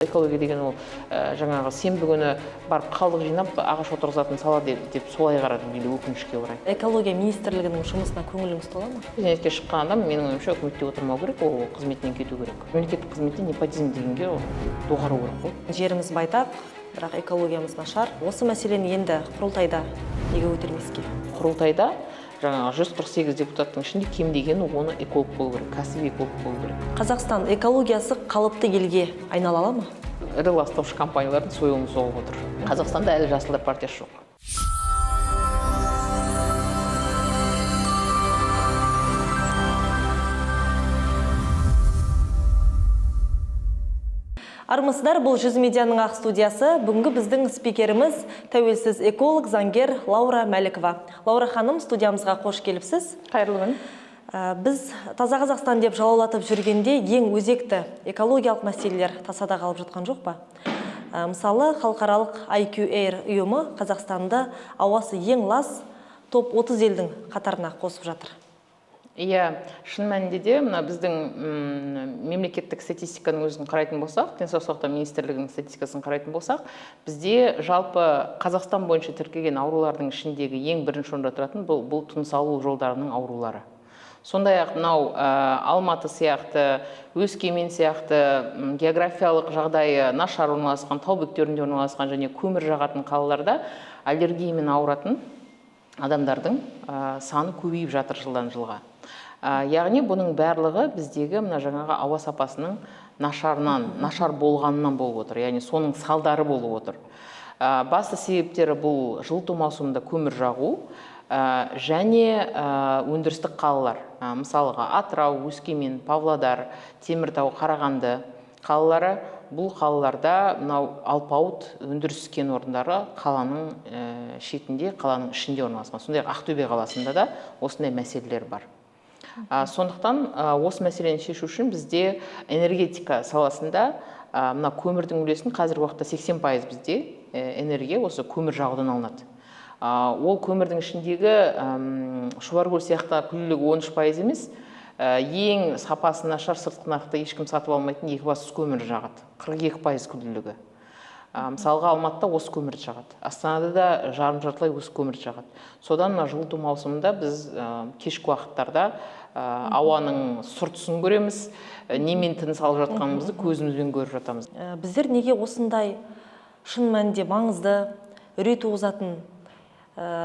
Экология деген ол жаңағы сенбі күні барып қалдық жинап ағаш отырғызатын сала деп солай қарадым енді өкінішке орай. Экология министрлігінің жұмысына көңіліңіз тола ма? Зейнетке шыққан адам менің ойымша үкіметте отырмау керек, ол қызметінен кету керек. Мемлекеттік қызметте непотизм дегенге доғару керек қой. Жеріміз байтақ, бірақ экологиямыз нашар. Осы мәселені енді құрылтайда неге көтермеске? Құрылтайда жаңағы 148 депутаттың ішінде кем дегені оны эколог болу керек, кәсіби эколог болу керек. Қазақстан экологиясы қалыпты елге айнала ала ма? Ірі ластаушы компаниялардың сойылын соғып отыр. Қазақстанда әлі Жасылдар партиясы жоқ. Армысыздар, бұл Жүз медианың ақ студиясы. Бүгінгі біздің спикеріміз тәуелсіз эколог, заңгер Лаура Мәлікова. Лаура ханым, студиямызға қош келіпсіз. Қайырлы күн. Біз таза Қазақстан деп жалаулатып жүргенде ең өзекті экологиялық мәселелер тасада қалып жатқан жоқ па? Мысалы, халықаралық IQ Air ұйымы Қазақстанды ауасы ең лас топ 30 елдің қатарына қосып жатыр. Иә, шын мәнінде де мына біздің мемлекеттік статистиканың өзін қарайтын болсақ, денсаулық сақтау министрлігінің статистикасын қарайтын болсақ, бізде жалпы Қазақстан бойынша тіркелген аурулардың ішіндегі ең бірінші орында тұратын бұл тыныс алу жолдарының аурулары. Сондай-ақ мынау Алматы сияқты, Өскемен сияқты географиялық жағдайы нашар орналасқан, тау бөктерінде орналасқан және көмір жағатын қалаларда аллергиямен ауыратын адамдардың саны көбейіп жатыр жылдан жылға. Яғни бұның барлығы біздегі мына жаңағы ауа сапасының нашар болғанынан болып отыр. Яғни соның салдары болып отыр. Басты себептері бұл жылыту маусымында көмір жағу және өндірістік қалалар. Мысалға Атырау, Өскемен, Павлодар, Теміртау, Қарағанды қалалары. Бұл қалаларда мынау алпауыт өндіріс кен орындары қаланың шетінде, қаланың ішінде орналасқан. Сондай Ақтөбе қаласында да осындай мәселелер бар. Сондықтан осы мәселені шешу үшін бізде энергетика саласында мына көмірдің үлесін қазіргі уақытта 80% бізде энергия осы көмір жағудан алынады. Ол көмірдің ішіндегі Шұбаркөл сияқты күллілігі 13% емес, ең сапасы нашар сыртқы нарықта ешкім сатып алмайтын екібастұз көмір жағады. 42% күллілігі. Мысалға Алматыда осы көмірді жағады. Астанада да жарым-жартылай осы көмірді жағады. Содан жылыту маусымында біз кешкі уақыттарда ауаның сұртысын көреміз, немен тыныс алып жатқанымызды көзімізбен көріп жатамыз. Біздер неге осындай шын мәнінде маңызды, үрей туғызатын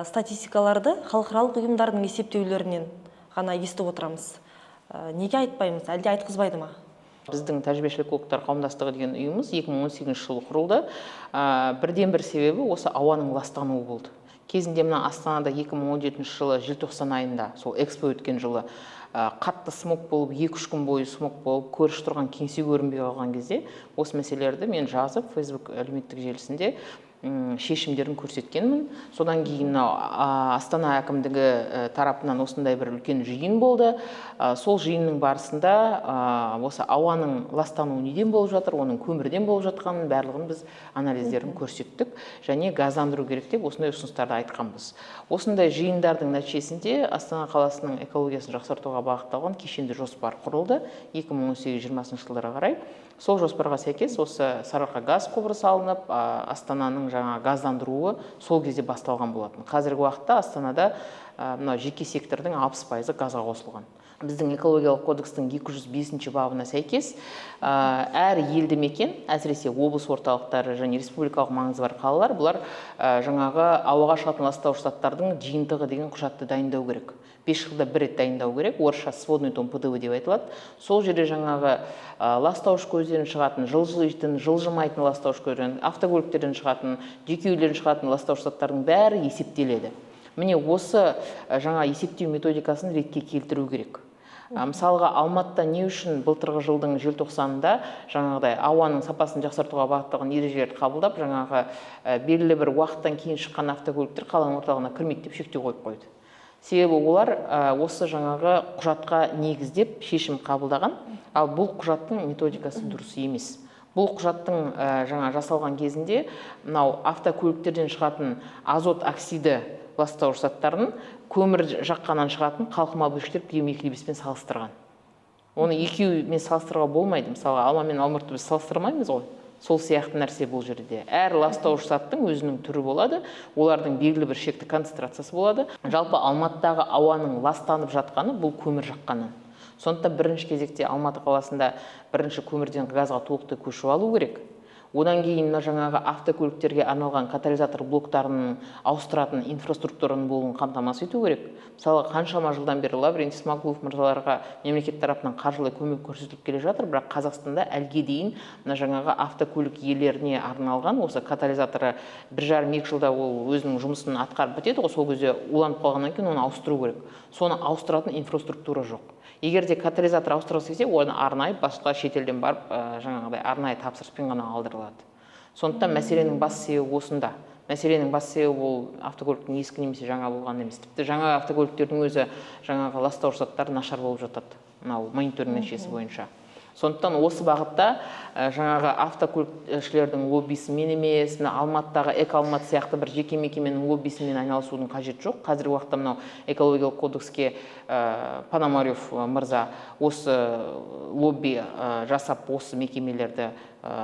статистикаларды халықаралық ұйымдардың есептеулерінен ғана естіп отырамыз? Неге айтпаймыз, әлде айтқызбайды ма? Біздің тәжірибешілік экологтар қауымдастығы деген ұйымымыз 2018 жылы құрылды. Бірден бір себебі осы ауаның ластануы болды. Кезінде мына Астанада 2017 жылы желтоқсан айында, сол экспо өткен жылы қатты смог болып, 2-3 күн бойы смог болып, көріш тұрған кеңсе көрінбей қалған кезде осы мәселелерді мен жазып Facebook әлеуметтік желісінде шешімдерін көрсеткенмін. Содан кейін Астана әкімдігі тарапынан осындай бір үлкен жиын болды. Сол жиынның барысында осы ауаның ластануы неден болып жатыр, оның көмірден болып жатқанын барлығын біз анализдерін көрсеттік және газдандыру керек деп осындай ұсыныстарды айтқанбыз. Осындай жиындардың нәтижесінде Астана қаласының экологиясын жақсартуға бағытталған кешенді жоспар құрылды 2018-2020 жылдарға қарай. Сол жоспарға сәйкес осы Сарыарқа газ құбыры салынып, Астананың жаңа газдандыруы сол кезде басталған болатын. Қазіргі уақытта Астанада жеке сектордың 60% газға қосылған. Біздің экологиялық кодекстің 205 бабына сәйкес әр елді мекен, әсіресе облыс орталықтары және республикалық маңызы бар қалалар, бұлар жаңағы ауаға шығатын ластаушы заттардың жиынтығы деген құжатты дайындау керек. 5 жылда бір рет дайындау керек, орысша сводный том ПДВ деп айтылады. Сол жерде жаңағы ластаушы көздерін шығатын, жылжымайтын, жылжымайтын ластаушы көздерін, автокөліктерден шығатын, жеке үйлерден шығатын ластаушы заттардың бәрі есептеледі. Міне осы жаңа есептеу методикасын ретке келтіру керек. Мысалға Алматыда не үшін былтырғы жылдың желтоқсанында жаңағыдай ауаның сапасын жақсартуға бағытталған ережелерді қабылдап, жаңағы белгілі бір уақыттан кейін шыққан автокөліктер қаланың орталығына кірмейді деп шектеу қойып қойды. Себебі олар осы жаңағы құжатқа негіздеп шешім қабылдаған, ал бұл құжаттың методикасы дұрыс емес. Бұл құжаттың жаңа жасалған кезінде мынау автокөліктерден шығатын азот оксиді ластауыш заттарын көмір жаққаннан шығатын қалқыма бөлшектер PM2,5-пен салыстырған. Оны екеуімен салыстыруға болмайды. Мысалы, алма мен алмұртты біз салыстырмаймыз ғой. Сол сияқты нәрсе бұл жерде. Әр ластауыш заттың өзінің түрі болады, олардың белгілі бір шекті концентрациясы болады. Жалпы Алматыдағы ауаның ластанып жатқаны бұл көмір жаққаннан. Сондықтан бірінші кезекте Алматы қаласында бірінші көмірден газға толықтай көшіп алу керек. Одан кейін жаңағы автокөліктерге арналған катализатор блоктарын ауыстыратын инфраструктураның болуын қамтамасыз ету керек. Мысалы, қаншама жылдан бері Лаврентий Смағұлов мырзаларға мемлекет тарапынан қаржылай көмек көрсетіліп келе жатыр, бірақ Қазақстанда әлге дейін жаңағы автокөлік иелеріне арналған осы катализаторы 1,5-2 жылда ол өзінің жұмысын атқарып бітеді ғой, сол кезде уланып қалғаннан кейін оны ауыстыру керек. Соны ауыстыратын инфраструктура жоқ. Егер де катализатор ауыстырылса келсе, оны арнайы басқа шетелден барып, жаңағыдай арнайы тапсырыспен ғана алдырылады. Сондықтан мәселенің бас себебі осында. Мәселенің бас себебі ол автокөліктің ескі немесе жаңа болған емес. Тіпті жаңа автокөліктердің өзі жаңағы ластауыш заттары нашар болып жатады. Мынау мониторинг нәтижесі бойынша. Сондықтан осы бағытта жаңағы автокөлікшілердің лоббисімен емес, Алматыдағы Эко-Алматы сияқты бір жеке мекеменің лоббисімен айналысудың қажеті жоқ. Қазіргі уақытта мынау экологиялық кодекске Пономарев мырза осы лобби жасап, осы мекемелерді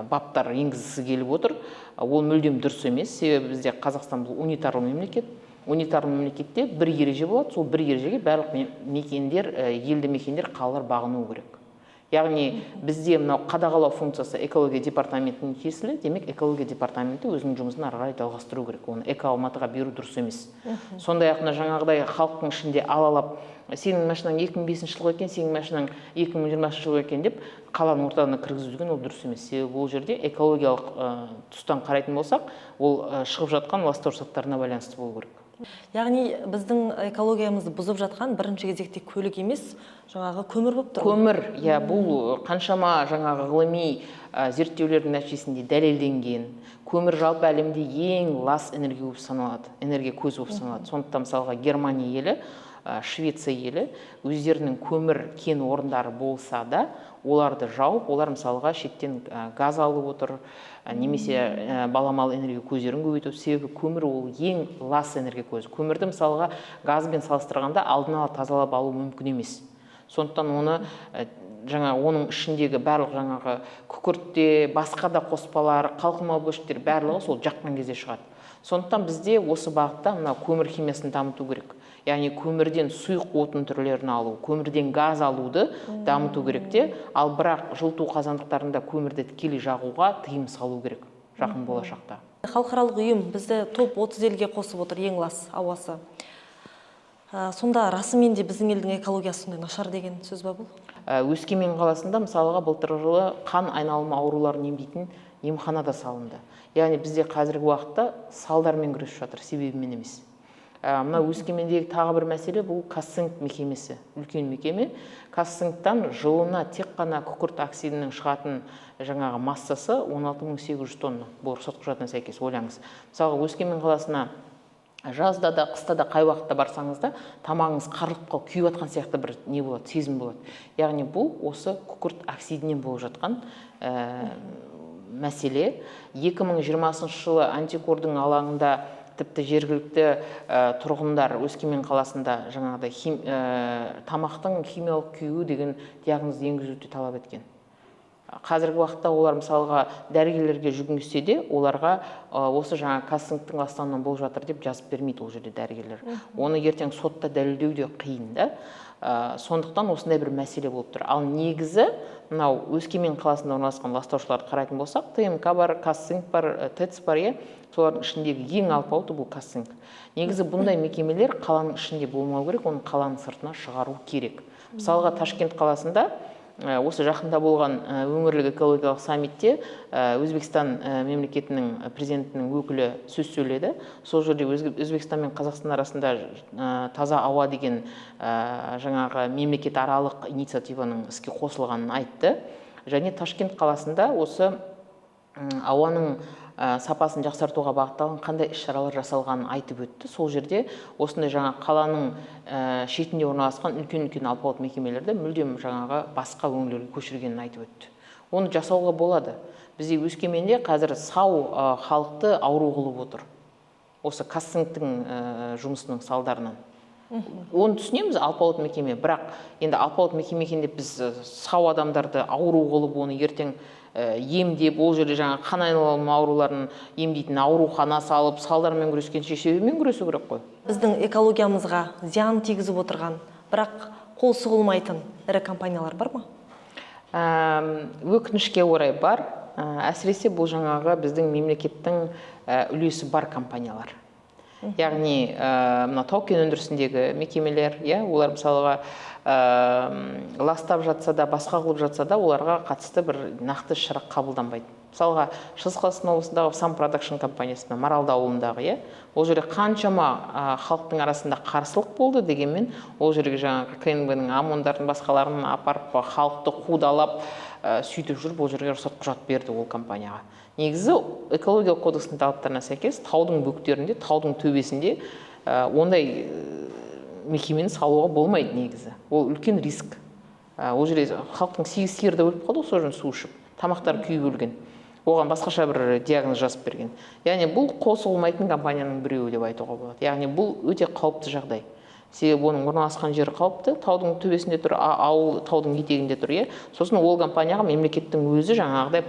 баптар енгізгісі келіп отыр. Ол мүлдем дұрыс емес. Себебі бізде Қазақстан бұл унитарлы мемлекет. Унитарлы мемлекетте бір ереже болады. Сол бір ережеге барлық мекендер, елді мекендер, қалалар бағыну керек. Яғни бізде мынау қадағалау функциясы экология департаментінің тиесілі, демек экология департаменті өзінің жұмысын ары қарай жалғастыру керек. Оны Эко-Алматыға беру дұрыс емес. Сондай-ақ жаңағыдай халықтың ішінде алалап, сенің машинаң 2005 жылғы екен, сенің машинаң 2020 жылғы екен деп қаланың ортасына кіргізуген ол дұрыс емес. Себебі бұл жерде экологиялық тұстан қарайтын болсақ, ол шығып жатқан ластауыш заттарына байланысты болу керек. Яғни біздің экологиямызды бұзып жатқан бірінші кезекте көлік емес, жаңағы көмір болып тұр. Көмір, бұл қаншама жаңағы ғылыми зерттеулердің нәтижесінде дәлелденген. Көмір жалпы әлемде ең лас энергия болып саналады, энергия көзі болып саналады. Сондықтан мысалға Германия елі, Швеция елі өздерінің көмір кен орындары болса да, оларды жауып, олар мысалға шеттен газ алып отыр, немесе баламалы энергия көздерін көбейту. Себебі көмір ол ең лас энергия көзі. Көмірді мысалға газбен салыстырғанда алдын ала тазалап алу мүмкін емес. Сондықтан оны оның ішіндегі барлық жаңағы күкіртте, басқа да қоспалар, қалқымалы бөлшектер барлығы сол жаққан кезде шығады. Сондықтан бізде осы бағытта мына көмір химиясын дамыту керек. Яғни көмірден сұйық отын түрлерін алу, көмірден газ алуды дамыту керек те, ал бірақ жылыту қазандықтарында көмірді тікелей жағуға тыйым салу керек жақын болашақта. Халықаралық ұйым бізді топ 30 елге қосып отыр, ең лас ауасы. Сонда расымен де біздің елдің экологиясы сондай нашар деген сөз ба бұл? Өскемен қаласында мысалға былтыр жылы қан айналымы ауруларын емдейтін емхана да салынды. Яғни бізде қазіргі уақытта салдармен күресіп жатыр, себебімен емес. Мына Өскемендегі тағы бір мәселе бұл Қазцинк мекемесі, үлкен мекеме. Қазцинктан жылына тек қана күкірт оксидінің шығатын жаңағы массасы 16800 тонна. Бұл рұқсат құжатына сәйкес, ойлаңыз. Мысалы, Өскемен қаласына жазда да, қыста да, қай уақытта барсаңыз да, тамағыңыз қарылып қалып, күйіп жатқан сияқты бір не болады, сезім болады. Яғни бұл осы күкірт оксидінен болып жатқан мәселе. 2020 жылы Антикордың алаңында тіпті жергілікті тұрғындар Өскемен қаласында жаңағыдай тамақтың химиялық күйуі деген диагнозды енгізуді талап еткен. Қазіргі уақытта олар мысалға дәрігерлерге жүгінсе де, оларға осы жаңа Қазцинктің ластануынан болып жатыр деп жазып бермейді ол жерде дәрігерлер. Оны ертең сотта дәлелдеу де қиын да. Сондықтан осындай бір мәселе болып тұр. Ал негізі мынау Өскемен қаласында орналасқан ластаушыларды қарайтын болсақ, ТМК бар, Қазцинк бар, ТЭЦ бар, солардың ішіндегі ең алпауыты бұл Қазцинк. Негізі бұндай мекемелер қаланың ішінде болмау керек, оны қаланың сыртына шығару керек. Мысалға Ташкент қаласында осы жақында болған өңірлік экологиялық саммитте Өзбекстан мемлекетінің президентінің өкілі сөз сөйледі. Сол жерде Өзбекстан мен Қазақстан арасында таза ауа деген жаңағы мемлекет аралық инициативаның іске қосылғанын айтты. Және Ташкент қаласында осы ауаның сапасын жақсартуға бағытталған қандай іс-шаралар жасалғанын айтып өтті. Сол жерде осындай жаңа қаланың шетінде орналасқан үлкен-үлкен алпауыт мекемелерді мүлдем жаңағы басқа өңірлерге көшіргенін айтып өтті. Оны жасауға болады. Бізде Өскеменде қазір сау халықты ауру қылып отыр. Осы Қазцинктің жұмысының салдарынан. Оны түсінеміз, алпауыт мекеме, бірақ енді алпауыт мекеме екен деп біз сау адамдарды ауру қылып, оны ертең емдеп, ол жерде жаңа қан айналым ауруларын емдейтін аурухана салып, салдармен күрескенше себебімен күресу керек қой. Біздің экологиямызға зиян тигізіп отырған, бірақ қол сұғылмайтын ірі компаниялар бар ма? Өкінішке орай бар. Әсіресе бұл жаңағы біздің мемлекеттің үлесі бар компаниялар. Яғни мына тау-кен өндірісіндегі мекемелер, олар мысалға ластап жатса да, басқа қылып жатса да, оларға қатысты бір нақты шара қабылданбайды. Мысалға Шығыс Қазақстан облысындағы Sun Production компаниясына, Маралды ауылындағы, ол жерде қаншама халықтың арасында қарсылық болды, дегенмен ол жерге жаңағы КНБ-ның ОМОНдардың басқаларын апарып халықты қудалап сөйтіп жүріп, ол жерге рұқсат құжат берді ол компанияға. Негізі экологиялық кодекстің талаптарына сәйкес таудың бөктерінде, таудың төбесінде ондай мекемені салуға болмайды негізі. Ол үлкен риск. Ол жерде халықтың 8 сиырды өліп қалды, сол жерден су ішіп, тамақтары күйіп өлген. Оған басқаша бір диагноз жазып берген. Яғни бұл қол сұғылмайтын компанияның біреуі деп айтуға болады. Яғни бұл өте қауіпті жағдай. Себебі оның орналасқан жері қауіпті, таудың төбесінде тұр, ауыл таудың етегінде тұр, сосын ол компанияға мемлекеттің өзі жаңағыдай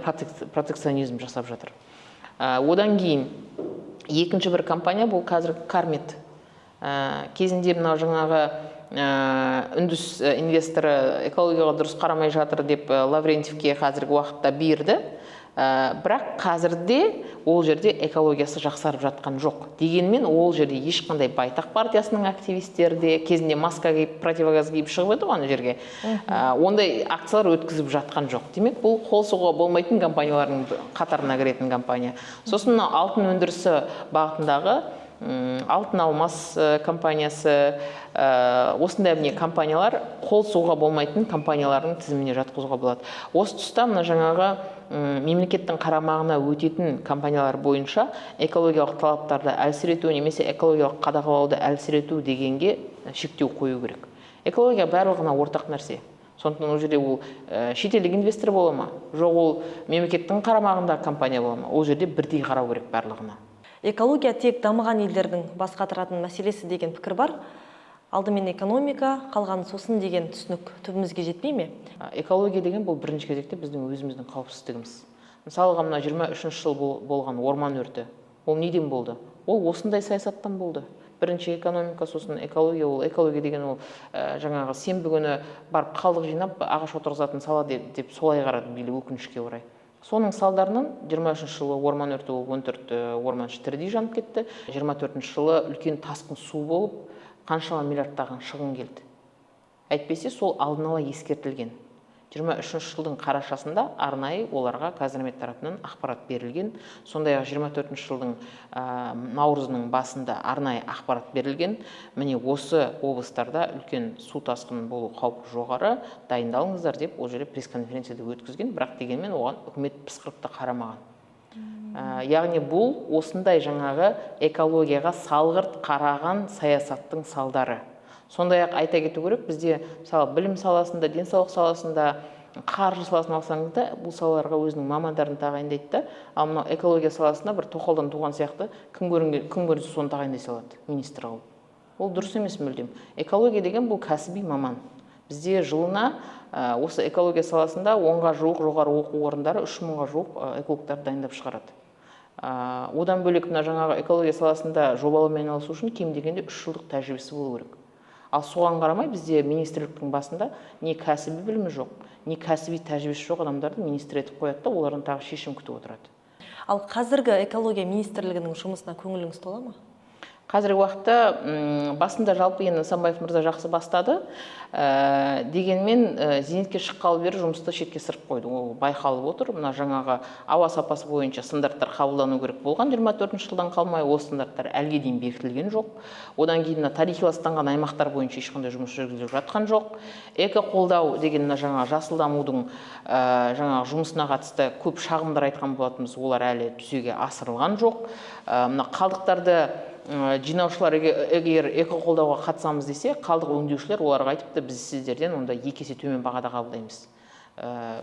протекционизм жасап жатыр. Одан кейін екінші бір компания бұл қазір Кармет. Кезінде мынау жаңағы үндіс инвесторы экологияға дұрыс қарамай жатыр деп Лаврентьевке қазіргі уақытта берді. Бірақ қазірде ол жерде экологиясы жақсарып жатқан жоқ. Дегенмен ол жерде ешқандай Байтақ партиясының активистері де кезінде маска киіп, противогаз киіп шығып еді ғой жерге. Ондай акциялар өткізіп жатқан жоқ. Демек, бұл қол сұғуға болмайтын компаниялардың қатарына кіретін компания. Сосын алтын өндірісі бағытындағы Алтын Алмас компаниясы, осындай міне компаниялар қол сұғуға болмайтын компаниялардың тізіміне жатқызуға болады. Осы тұста мына жаңағы мемлекеттің қарамағына өтетін компаниялар бойынша экологиялық талаптарды әлсірету немесе экологиялық қадағалауды әлсірету дегенге шектеу қою керек. Экология барлығына ортақ нәрсе. Сондықтан ол жерде ол шетелдік инвестор бола ма, жоқ ол мемлекеттің қарамағында компания бола ма, ол жерде бірдей қарау керек барлығына. Экология тек дамыған елдердің бас қатыратын мәселесі деген пікір бар. Алдымен экономика, қалғаны сосын деген түсінік түбімізге жетпей ме? Экология деген бұл бірінші кезекте біздің өзіміздің қауіпсіздігіміз. Мысалға мына 23 жыл болған орман өрті. Ол неден болды? Ол осындай саясаттан болды. Бірінші экономика, сосын экология. Ол экология деген ол жаңағы сенбі күні барып қалдық жинап ағаш отырғызатын сала деп солай қарады билік, өкінішке орай. Соның салдарынан 23 жылы орман өрті болып 14 орман тірідей жанып кетті. 24 жылы үлкен тасқын су болып, қаншама миллиардтаған шығын келді. Әйтпесе сол алдын ала ескертілген. 23 жылдың қарашасында арнайы оларға Қазгидромет тарапынан ақпарат берілген. Сондай-ақ 24 жылдың наурызының басында арнайы ақпарат берілген. Міне осы облыстарда үлкен су тасқынының болу қаупі жоғары, дайындалыңыздар деп ол жерде пресс-конференцияда өткізген, бірақ дегенмен оған үкімет пысқырып қарамаған. Яғни бұл осындай жаңағы экологияға салғырт қараған саясаттың салдары. Сондай-ақ айта кету керек, бізде мысалы білім саласында, денсаулық саласында, қаржы саласын алсаңыз да, бұл салаларға өзінің мамандарын тағайындайды да, ал мынау экология саласында бір тоқалдан туған сияқты кім көрінсе соны тағайындай салады министр қылып. Ол дұрыс емес мүлдем. Экология деген бұл кәсіби маман. Бізде жылына осы экология саласында 10-ға жуық жоғары оқу орындары 3000-ға жуық экологтар дайындап шығарады. Одан бөлек мына жаңағы экология саласында жобалаумен айналысу үшін кем дегенде 3 жылдық тәжірибесі болу керек. Ал соған қарамай бізде министрліктің басында не кәсіби білімі жоқ, не кәсіби тәжірибесі жоқ адамдарды министр етіп қояды да, олардан тағы шешім күтіп отырады. Ал қазіргі экология министрлігінің жұмысына көңіліңіз тола ма? Қазіргі уақытта басында жалпы енді Нысанбаев мырза жақсы бастады, дегенмен зейнетке шыққалы бері жұмысты шетке сырып қойды. Ол байқалып отыр. Мына жаңағы ауа сапасы бойынша стандарттар қабылдану керек болған 24 жылдан қалмай, ол стандарттар әлге дейін бекітілген жоқ. Одан кейін тарихи ластанған аймақтар бойынша ешқандай жұмыс жүргізіліп жатқан жоқ. Эко-қолдау деген жаңағы жасыл дамудың жаңағы жұмысына қатысты көп шағымдар айтқан болатынбыз, олар әлі жүзеге асырылған жоқ. Мына қалдықтарды жинаушылар егер эко-қолдауға қатысамыз десе, қалдық өңдеушілер оларға айтыпты, біз сіздерден онда 2 есе төмен бағада қабылдаймыз.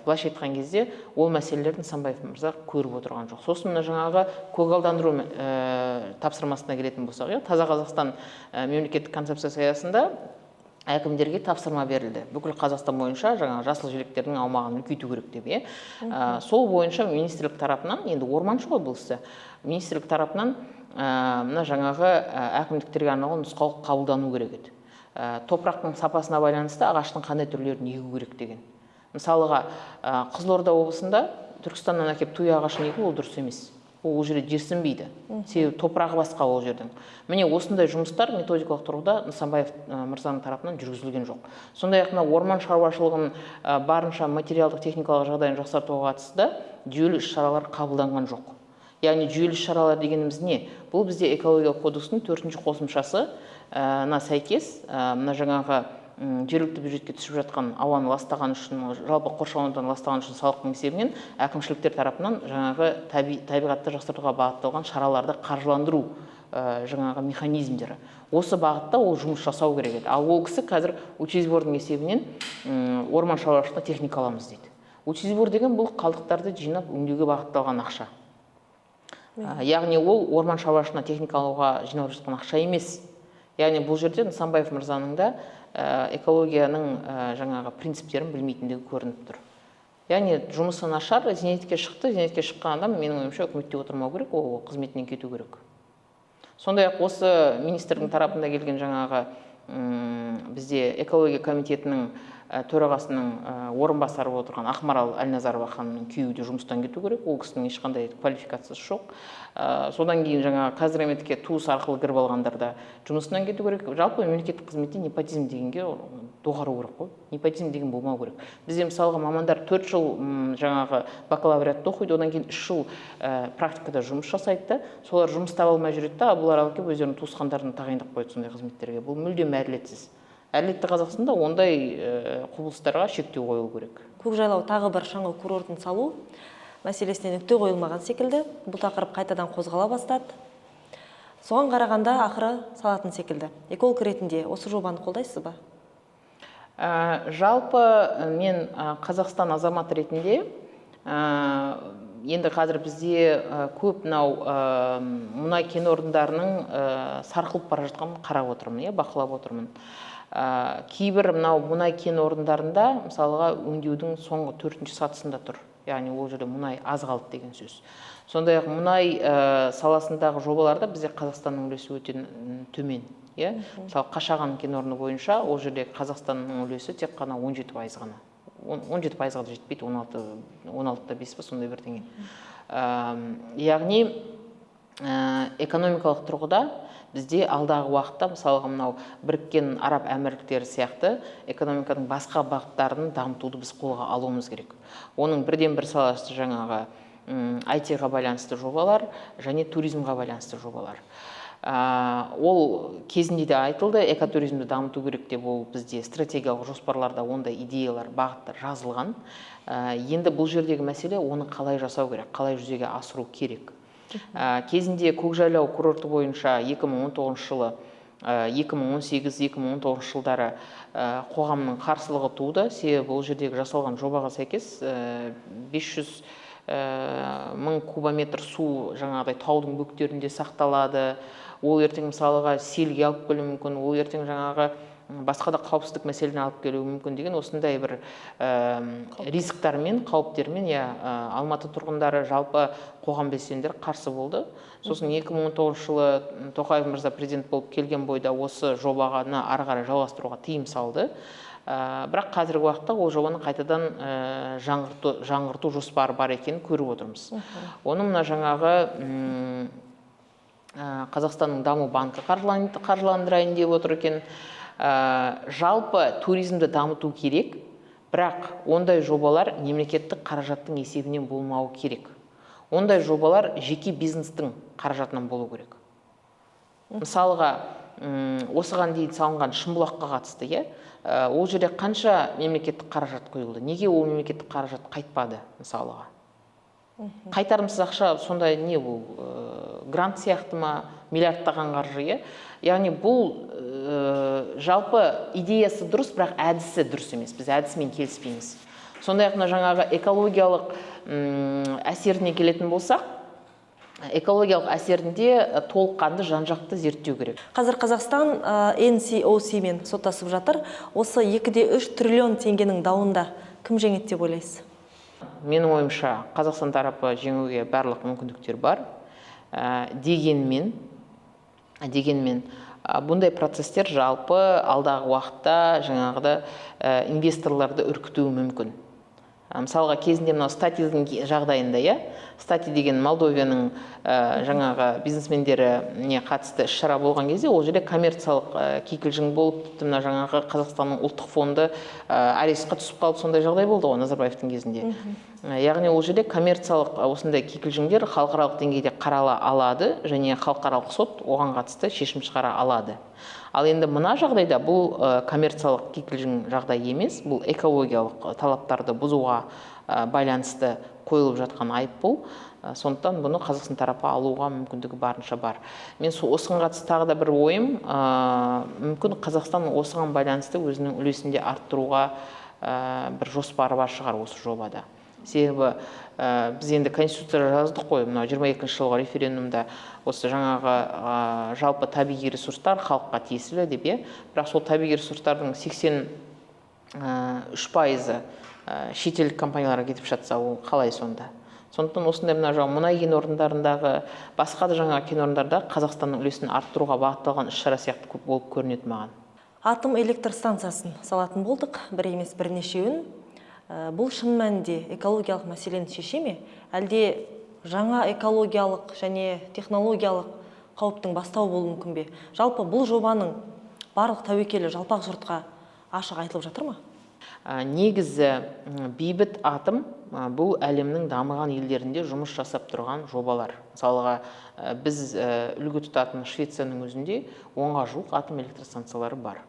Былайша айтқан кезде ол мәселелерді Нысанбаев мырза көріп отырған жоқ. Сосын мына жаңағы көгалдандыру тапсырмасына келетін болсақ, Таза Қазақстан мемлекеттік концепциясы аясында әкімдерге тапсырма берілді. Бүкіл Қазақстан бойынша жаңағы жасыл желектердің аумағын үлкейту керек деп, сол бойынша министрлік тарапынан, енді орманшы ғой бұл ісі, министрлік тарапынан мына жаңағы әкімдіктерге арналған нұсқаулық қабылдану керек еді. Топырақтың сапасына байланысты ағаштың қандай түрлерін егу керек деген. Мысалыға, Қызылорда облысында Түркістаннан әкеп туя ағашын егу ол дұрыс емес. Ол жерде жерсінбейді. Себебі топырағы басқа ол жердің. Міне осындай жұмыстар методикалық тұрғыда Нысанбаев мырзаның тарапынан жүргізілген жоқ. Сондай-ақ мына орман шаруашылығын барынша материалдық техникалық жағдайын жақсартуға қатысты да жүйелі іс-шаралар қабылданған жоқ. Яғни жүйелі іс-шаралар дегеніміз не? Бұл бізде экологиялық кодекстің 4-ші қосымшасына сәйкес мына жаңағы жергілікті бюджетке түсіп жатқан ауаны ластаған үшін, жалпы қоршаған ортаны ластаған үшін салықтың есебінен әкімшіліктер тарапынан жаңағы табиғатты жақсартуға бағытталған шараларды қаржыландыру жаңағы механизмдері. Осы бағытта ол жұмыс жасау керек еді. Ал ол кісі қазір учезбордың есебінен орман шаруашылығына техника аламыз дейді. Учезбор деген бұл қалдықтарды жинап өңдеуге бағытталған ақша. Яғни ол орман шаруашылығына техника алуға жиналып жатқан ақша емес. Яғни бұл жерде Нысанбаев мырзаның да экологияның жаңағы принциптерін білмейтіндігі көрініп тұр. Яғни жұмысы нашар, зейнетке шықты, зейнетке шыққан адам менің ойымша үкіметте отырмау керек, ол қызметінен кету керек. Сондай-ақ осы министрдің тарапында келген жаңағы бізде экология комитетінің төрағасының орынбасары болып отырған Ақмарал Әлназарова ханымның күйеуі де жұмыстан кету керек. Ол кісінің ешқандай квалификациясы жоқ. Содан кейін жаңағы қазгидрометке туыс арқылы кіріп алғандар да жұмысынан кету керек. Жалпы мемлекеттік қызметте непотизм дегенге доғару керек қой. Непотизм деген болмау керек. Бізде мысалға мамандар 4 жыл жаңағы бакалавриатта оқиды, одан кейін 3 жыл практикада жұмыс жасайды. Солар жұмыс таба алмай жүреді, бұлар алып келіп өздерінің туысқандарын тағайындап қойды сондай қызметтерге. Бұл мүлдем әділетсіз. Әділетті Қазақстанда ондай құбылыстарға шектеу қойылу керек. Көкжайлау тағы бір шаңғы курортын салу мәселесіне нүкте қойылмаған секілді. Бұл тақырып қайтадан қозғала бастады. Соған қарағанда ақыры салатын секілді. Эколог ретінде осы жобаны қолдайсыз ба? Жалпы мен Қазақстан азаматы ретінде енді қазір бізде көп мұнай кен орындарының сарқылып бара жатқанын қарап отырмын, бақылап отырмын. Кейбір мұнай кен орындарында мысалға өңдеудің соңғы 4-ші сатысында тұр. Яғни ол жерде мұнай аз қалды деген сөз. Сондай-ақ мұнай саласындағы жобаларда бізде Қазақстанның үлесі өте төмен. Мысалы Қашаған кен орны бойынша ол жерде Қазақстанның үлесі тек қана 17% ғана. 17%-ға да жетпейді, 16.5 па сондай бірдеңе. Яғни экономикалық тұрғыда бізде алдағы уақытта мысалға мынау Біріккен Араб Әмірліктері сияқты экономиканың басқа бағыттарын дамытуды біз қолға алуымыз керек. Оның бірден-бір саласы жаңағы IT-ға байланысты жобалар және туризмға байланысты жобалар. Ол кезінде де айтылды, экотуризмді дамыту керек деп, ол бізде стратегиялық жоспарларда ондай идеялар, бағыттар жазылған. Енді бұл жердегі мәселе оны қалай жасау керек, қалай жүзеге асыру керек. Кезінде Көкжайлау курорты бойынша 2019 жылы, 2018-2019 жылдары қоғамның қарсылығы туды. Себебі бұл жердегі жасалған жобаға сәйкес 500 мың кубометр су жаңағыдай таудың бөктерінде сақталады. Ол ертең мысалыға селге алып келуі мүмкін, ол ертең жаңағы басқа да қауіпсіздік мәселені алып келуі мүмкін деген осындай бір рисктармен, қауіптермен Алматы тұрғындары, жалпы қоғам белсенділері қарсы болды. Сосын 2019 жылы Тоқаев мырза президент болып келген бойда осы жобаны ары қарай жалғастыруға тыйым салды. Бірақ қазіргі уақытта ол жобаны қайтадан жаңғырту жоспары бар екенін көріп отырмыз. Оны мына жаңағы Қазақстанның даму банкі қаржыландырайын деп отыр екен. Жалпы туризмді дамыту керек, бірақ ондай жобалар мемлекеттік қаражаттың есебінен болмауы керек. Ондай жобалар жеке бизнестің қаражатынан болу керек. Мысалға, осыған дейін салынған Шымбұлаққа қатысты, ол жерде қанша мемлекеттік қаражат құйылды? Неге ол мемлекеттік қаражат қайтпады мысалыға? Қайтарымсыз ақша сондай не бұл? Грант сияқты ма, миллиардтаған қаржы? Яғни бұл жалпы идеясы дұрыс, бірақ әдісі дұрыс емес. Біз әдісімен келіспейміз. Сондай-ақ жаңағы экологиялық әсеріне келетін болсақ, экологиялық әсерінде толыққанды жан-жақты зерттеу керек. Қазір Қазақстан NCOC мен соттасып жатыр. Осы 2,3 триллион теңгенің дауында кім жеңеді деп ойлайсыз? Менің ойымша, Қазақстан тарапы жеңуге барлық мүмкіндіктер бар. Дегенмен, бұндай процесстер жалпы алдағы уақытта жаңағыда инвесторларды үркітуі мүмкін. Мысалға кезінде мынау статидің жағдайында, стати деген Молдовияның жаңағы бизнесмендері қатысты іс-шара болған кезде, ол жерде коммерциялық кикілжің болып, мына жаңағы Қазақстанның ұлттық фонды арестқа түсіп қалып, сондай жағдай болды ғой Назарбаевтың кезінде. Яғни ол жерде коммерциялық осындай кикілжіңдер халықаралық деңгейде қарала алады және халықаралық сот оған қатысты шешім шығара алады. Ал енді мына жағдайда бұл коммерциялық кикілжің жағдай емес, бұл экологиялық талаптарды бұзуға байланысты қойылып жатқан айыппұл. Сондықтан бұны Қазақстан тарапы алуға мүмкіндігі барынша бар. Мен осыған қатысты тағы да бір ойым, мүмкін Қазақстан осыған байланысты өзінің үлесінде арттыруға бір жоспары бар шығар осы жобада. Себебі біз енді Конституцияда жаздық қой, мынау 22-ші жылғы референдумда осы жаңағы жалпы табиғи ресурстар халыққа тиесілі деп, бірақ сол табиғи ресурстардың 83% шетелдік компанияларға кетіп жатса, ол қалай сонда? Сондықтан осындай мұнай кен орындарындағы, басқа да жаңа кен орындарда Қазақстанның үлесін арттыруға бағытталған іс-шара сияқты көп болып көрінеді маған. Атом электр станциясын салатын болдық, бір емес бірнешеуін. Бұл шын мәнінде экологиялық мәселені шеше ме? Әлде жаңа экологиялық және технологиялық қауіптің бастауы болуы мүмкін бе? Жалпы бұл жобаның барлық тәуекелі жалпақ жұртқа ашық айтылып жатыр ма? Негізі бейбіт атом бұл әлемнің дамыған елдерінде жұмыс жасап тұрған жобалар. Мысалға, біз үлгі тұтатын Швецияның өзінде 10-ға жуық атом электростанциялары бар.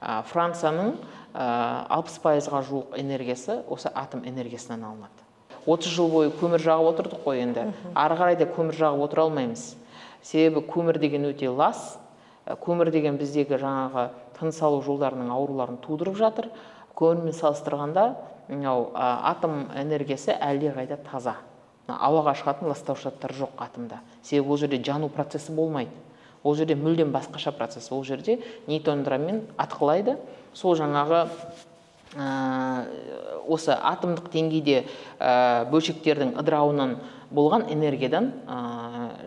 Францияның 60%-ға жуық энергиясы осы атом энергиясынан алынады. 30 жыл бойы көмір жағып отырдық қой енді. Ары қарай да көмір жағып отыра алмаймыз. Себебі көмір деген өте лас. Көмір деген біздегі жаңағы тыныс алу жолдарының ауруларын тудырып жатыр. Көмірмен салыстырғанда атом энергиясы әлдеқайда таза. Ауаға шығатын ластаушы заттар жоқ атомда. Себебі ол жерде жану процесі болмайды. Ол жерде мүлдем басқаша процесс. Ол жерде нейтрондармен атқылайды. Сол жаңағы осы атомдық деңгейде бөлшектердің ыдырауынан болған энергиядан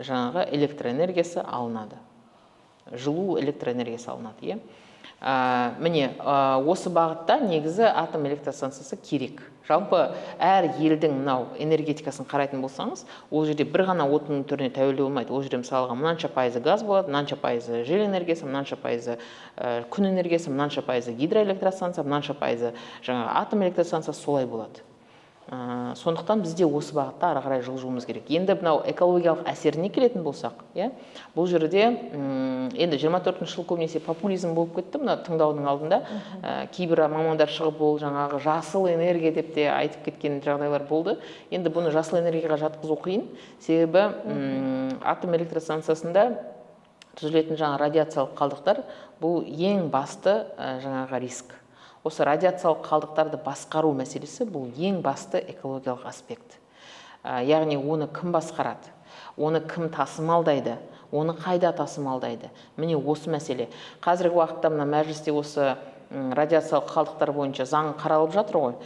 жаңағы электроэнергиясы алынады. Жылу электроэнергиясы алынады. Міне, осы бағытта негізі атом электростанциясы керек. Жалпы әр елдің мынау энергетикасын қарайтын болсаңыз, ол жерде бір ғана отынның түріне тәуелді болмайды. Ол жерде мысалға мынанша пайызы газ болады, мынанша пайызы жел энергиясы, мынанша пайызы күн энергиясы, мынанша пайызы гидроэлектростанция, мынанша пайызы жаңағы атом электростанциясы солай болады. Сондықтан бізде осы бағытта ары қарай жылжуымыз керек. Енді мынау экологиялық әсеріне келетін болсақ, бұл жерде енді 24-ші жыл көбінесе популизм болып кетті, мына тыңдаудың алдында кейбір мамандар шығып ол жаңағы жасыл энергия деп те айтып кеткен жағдайлар болды. Енді бұны жасыл энергияға жатқызу қиын, себебі атом электростанциясында түзілетін жаңа радиациялық қалдықтар бұл ең басты жаңағы риск. Осы радиациялық қалдықтарды басқару мәселесі бұл ең басты экологиялық аспект. Яғни оны кім басқарады, оны кім тасымалдайды, оны қайда тасымалдайды. Міне осы мәселе. Қазіргі уақытта мына мәжілісте осы радиациялық қалдықтар бойынша заң қаралып жатыр ғой,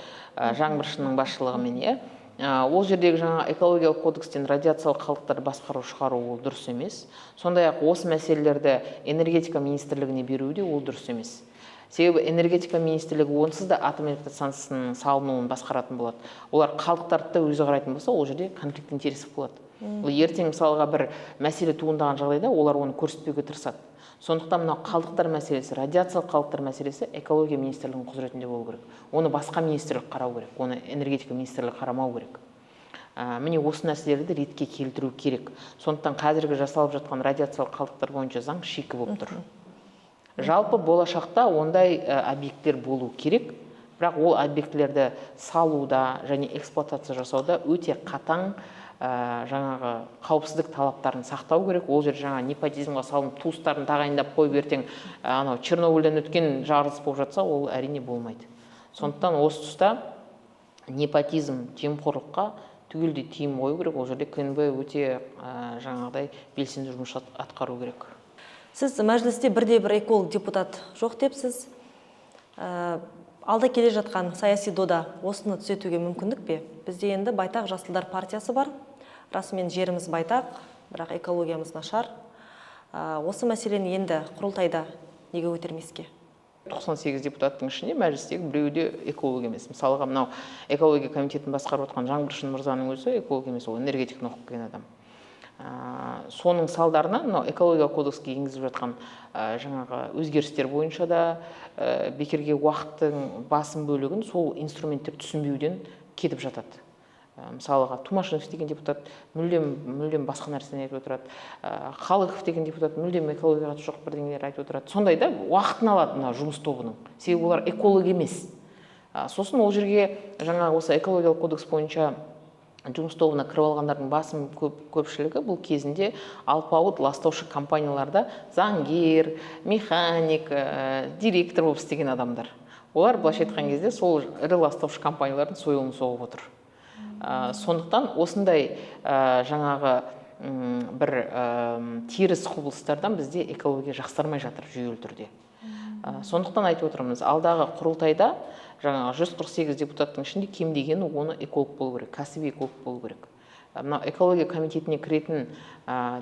жаңбыршының басшылығымен. Ол жердегі жаңа экологиялық кодекстен радиациялық қалдықтарды басқару шығару ол дұрыс емес. Сондай-ақ осы мәселелерді энергетика министрлігіне беру де ол дұрыс емес. Себебі энергетика министрлігі онсыз да атом электростанциясының салынуын басқаратын болады. Олар қалдықтарды да өзі қарайтын болса, ол жерде конфликт интересов болады. Ертең мысалға бір мәселе туындаған жағдайда олар оны көрсетпеуге тырысады. Сондықтан мынау қалдықтар мәселесі, радиациялық қалдықтар мәселесі экология министрлігінің құзыретінде болу керек. Оны басқа министрлік қарау керек, оны энергетика министрлігі қарамау керек. Міне осы нәрселерді ретке келтіру керек. Сондықтан қазіргі жасалып жатқан радиациялық қалдықтар бойынша заң шикі болып тұр. Жалпы болашақта ондай объекттер болу керек, бірақ ол объектілерді салуда және эксплуатация жасауда өте қатаң жаңағы қауіпсіздік талаптарын сақтау керек. Ол жер жаңа непотизмға салынып туыстарын тағайындап қойып ертең анау Чернобыльден өткен жарылыс болып жатса, ол әрине болмайды. Сондықтан осы тұста непотизм, жемқорлыққа түгелдей тиым қою керек. Ол жерде КНБ өте жаңағыдай белсенді жұмыс атқару керек. Сіз мәжілісте бірде-бір эколог депутат жоқ депсіз. Алда келе жатқан саяси дода осыны түзетуге мүмкіндік бе? Бізде енді байтақ Жасылдар партиясы бар. Расымен жеріміз байтақ, бірақ экологиямыз нашар. Осы мәселені енді құрылтайда неге көтермеске? 98 депутаттың ішінде мәжілістегі біреуі де эколог емес. Мысалға, мынау экология комитетін басқарып отқан Жаңбыршын мырзаның өзі эколог емес, ол энергетиканы оқып келген адам. Соның салдарынан мынау экологиялық кодекске енгізіп жатқан жаңағы өзгерістер бойынша да бекерге уақыттың басым бөлігін сол инструменттер түсінбеуден кетіп жатады. Мысалға, Тумашинов деген депутат мүлдем басқа нәрсені айтып отырады. Халықов деген депутат мүлдем экологияға жоқ бірдеңелер айтып отырады. Сондайда уақытын алады мына жұмыс тобының. Себебі олар эколог емес. Сосын ол жерге жаңағы осы экологиялық кодекс бойынша жұмыс тобына кіріп алғандардың басым көпшілігі бұл кезінде алпауыт ластаушы компанияларда заңгер, механик, директор болып істеген адамдар. Олар былайша айтқан кезде сол ірі ластаушы компаниялардың сойылын соғып отыр. Сондықтан осындай жаңағы бір теріс құбылыстардан бізде экология жақсармай жатыр жүйелі түрде. Сондықтан айтып отырмыз, алдағы құрылтайда жаңағы 148 депутаттың ішінде кем дегені оны эколог болу керек, кәсіби эколог болу керек. Мына экология комитетіне кіретін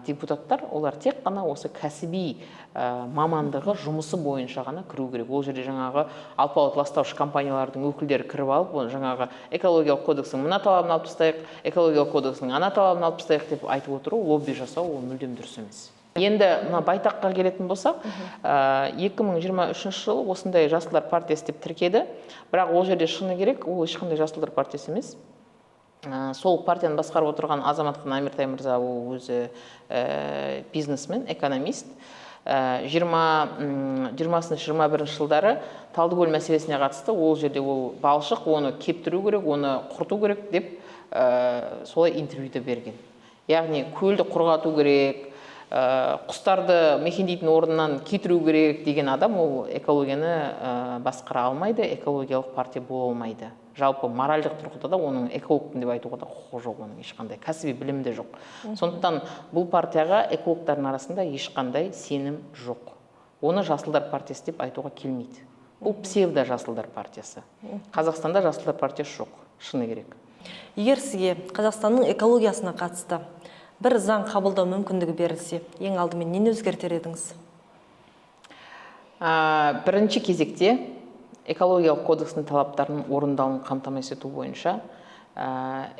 депутаттар, олар тек қана осы кәсіби мамандығы жұмысы бойынша ғана кіру керек. Ол жерде жаңағы алпауыт ластаушы компаниялардың өкілдері кіріп алып, жаңағы экологиялық кодекстің мына талабын алып тастайық, экологиялық кодекстің ана талабын алып тастайық деп айтып отыру, лобби жасау, ол мүлдем дұрыс емес. Енді мына байтаққа келетін болсақ, 2023 жылы осындай Жасылдар партиясы деп тіркеді. Бірақ ол жерде шыны керек, ол ешқандай Жасылдар партиясы емес. Сол партияны басқарып отырған Азаматхан Амиртай мырза, ол өзі бизнесмен, экономист. 20-21 жылдары Талдыкөл мәселесіне қатысты, ол жерде ол балшық, оны кептіру керек, оны құрту керек деп солай интервьюді берген. Яғни көлді құрғату керек, құстарды мекендейтін орнынан кетіру керек деген адам, ол экологияны басқара алмайды, экологиялық партия бола алмайды. Жалпы моральдық тұрғыда да оның экологпын деп айтуға да құқығы жоқ, оның ешқандай кәсіби білімі де жоқ. Сондықтан бұл партияға экологтардың арасында ешқандай сенім жоқ. Оны Жасылдар партиясы деп айтуға келмейді. Бұл псевдо Жасылдар партиясы. Қазақстанда Жасылдар партиясы жоқ, шыны керек. Егер сізге Қазақстанның экологиясына қатысты бір заң қабылдау мүмкіндігі берілсе, ең алдымен нені өзгертер едіңіз? Бірінші кезекте экологиялық кодекстің талаптарының орындалуын қамтамасыз ету бойынша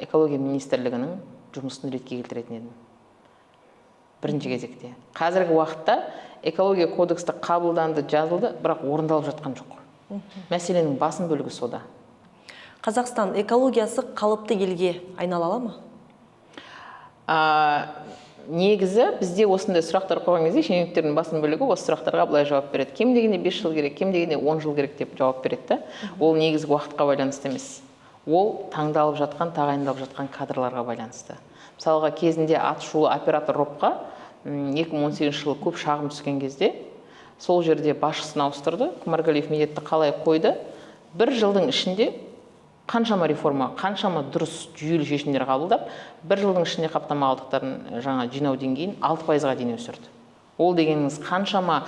экология министрлігінің жұмысын ретке келтіретін едім. Бірінші кезекте. Қазіргі уақытта экология кодексті қабылданды, жазылды, бірақ орындалып жатқан жоқ. Мәселенің басым бөлігі сода. Қазақстан экологиясы қалыпты елге айнала ала ма? Негізі бізде осындай сұрақтар қойған кезде шенеуніктердің басым бөлігі осы сұрақтарға былай жауап береді. Кем дегенде 5 жыл керек, кем дегенде 10 жыл керек деп жауап береді. Ол негізгі уақытқа байланысты емес. Ол таңдалып жатқан, тағайындалып жатқан кадрларға байланысты. Мысалға, кезінде атышулы оператор ропқа 2018 жылы көп шағым түскен кезде сол жерде басшысын ауыстырды, Құмаргалиев медетті қалай қойды. Бір жылдың ішінде қаншама реформа, қаншама дұрыс жүйелі шешімдер қабылдап, бір жылдың ішінде қаптама қалдықтарын жаңа жинау деңгейін 6%-ға дейін өсірді. Ол дегеніңіз қаншама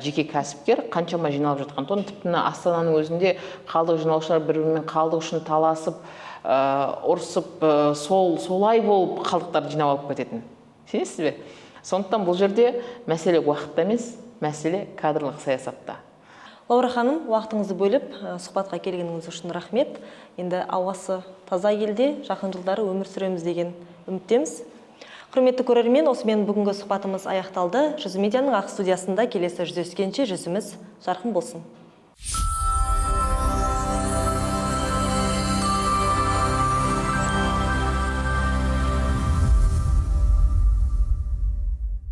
жеке кәсіпкер, қаншама жиналып жатқан тон, тіпті Астананың өзінде қалдық жинаушылар бір-бірімен қалдық үшін таласып, ұрсып, солай болып қалдықтарды жинап алып кететін. Сенесіз бе? Сондықтан бұл жерде мәселе уақытта емес, мәселе кадрлық саясатта. Лаура ханым, уақытыңызды бөліп, сұхбатқа келгеніңіз үшін рахмет. Енді ауасы таза елде жақын жылдары өмір сүреміз деген үміттеміз. Құрметті көрермен, осымен бүгінгі сұхбатымыз аяқталды. Жүзі медианың ақ студиясында келесі жүздескенше жүзіміз жарқын болсын.